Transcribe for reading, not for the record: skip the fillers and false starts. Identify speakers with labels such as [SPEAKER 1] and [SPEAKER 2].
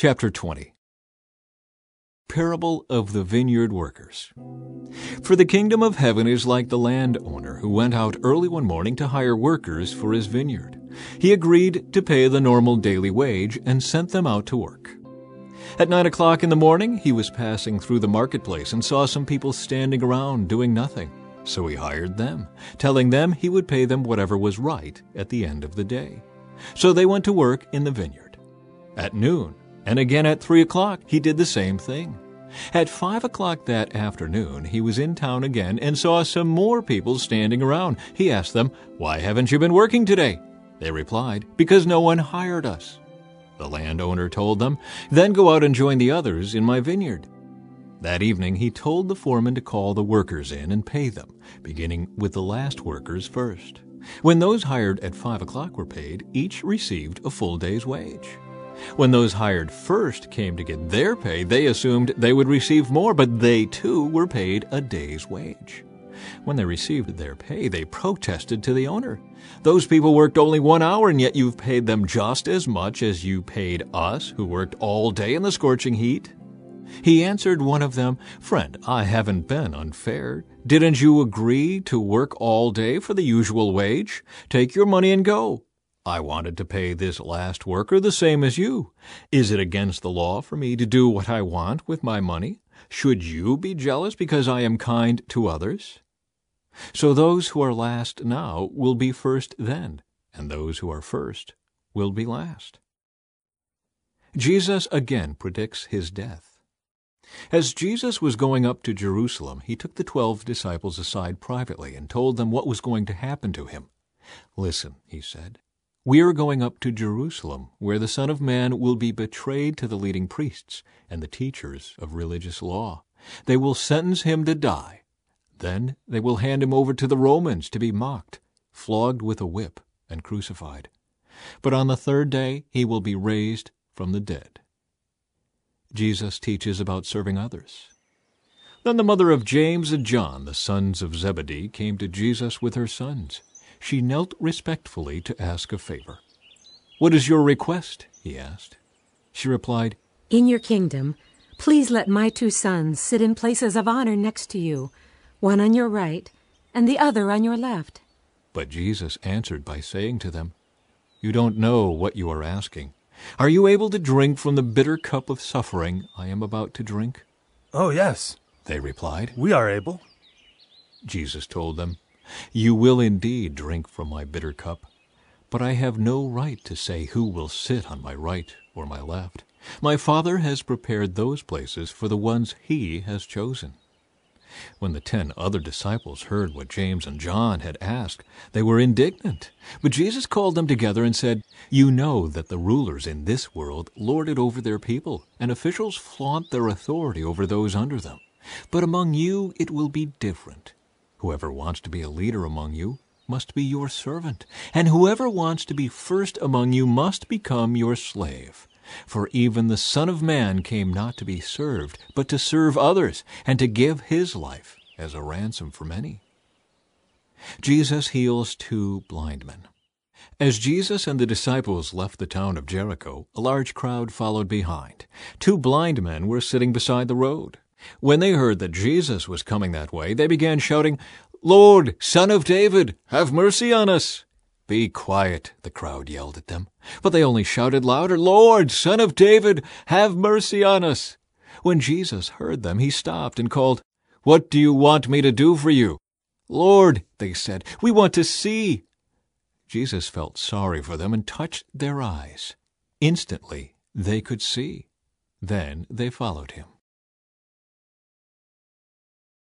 [SPEAKER 1] Chapter 20. Parable of the Vineyard Workers. For the kingdom of heaven is like the landowner who went out early one morning to hire workers for his vineyard. He agreed to pay the normal daily wage and sent them out to work. At 9 o'clock in the morning, he was passing through the marketplace and saw some people standing around doing nothing. So he hired them, telling them he would pay them whatever was right at the end of the day. So they went to work in the vineyard. At noon, and again at 3 o'clock, he did the same thing. At 5 o'clock that afternoon, he was in town again and saw some more people standing around. He asked them, "Why haven't you been working today?" They replied, "Because no one hired us." The landowner told them, "Then go out and join the others in my vineyard." That evening, he told the foreman to call the workers in and pay them, beginning with the last workers first. When those hired at 5 o'clock were paid, each received a full day's wage. When those hired first came to get their pay, they assumed they would receive more, but they too were paid a day's wage. When they received their pay, they protested to the owner. "Those people worked only 1 hour, and yet you've paid them just as much as you paid us, who worked all day in the scorching heat." He answered one of them, "Friend, I haven't been unfair. Didn't you agree to work all day for the usual wage? Take your money and go. I wanted to pay this last worker the same as you. Is it against the law for me to do what I want with my money? Should you be jealous because I am kind to others?" So those who are last now will be first then, and those who are first will be last. Jesus again predicts his death. As Jesus was going up to Jerusalem, he took the 12 disciples aside privately and told them what was going to happen to him. "Listen," he said, "we are going up to Jerusalem, where the Son of Man will be betrayed to the leading priests and the teachers of religious law. They will sentence him to die. Then they will hand him over to the Romans to be mocked, flogged with a whip, and crucified. But on the third day he will be raised from the dead." Jesus teaches about serving others. Then the mother of James and John, the sons of Zebedee, came to Jesus with her sons. She knelt respectfully to ask a favor. "What is your request?" he asked. She replied,
[SPEAKER 2] "In your kingdom, please let my 2 sons sit in places of honor next to you, one on your right and the other on your left."
[SPEAKER 1] But Jesus answered by saying to them, "You don't know what you are asking. Are you able to drink from the bitter cup of suffering I am about to drink?"
[SPEAKER 3] "Oh, yes,"
[SPEAKER 1] they replied.
[SPEAKER 3] "We are able."
[SPEAKER 1] Jesus told them, "You will indeed drink from my bitter cup, but I have no right to say who will sit on my right or my left. My Father has prepared those places for the ones he has chosen." When the 10 other disciples heard what James and John had asked, they were indignant. But Jesus called them together and said, "You know that the rulers in this world lord it over their people, and officials flaunt their authority over those under them. But among you it will be different. Whoever wants to be a leader among you must be your servant, and whoever wants to be first among you must become your slave. For even the Son of Man came not to be served, but to serve others, and to give his life as a ransom for many." Jesus heals 2 blind men. As Jesus and the disciples left the town of Jericho, a large crowd followed behind. 2 blind men were sitting beside the road. When they heard that Jesus was coming that way, they began shouting, "Lord, Son of David, have mercy on us!" "Be quiet," the crowd yelled at them. But they only shouted louder, "Lord, Son of David, have mercy on us!" When Jesus heard them, he stopped and called, "What do you want me to do for you?" "Lord," they said, "we want to see." Jesus felt sorry for them and touched their eyes. Instantly they could see. Then they followed him.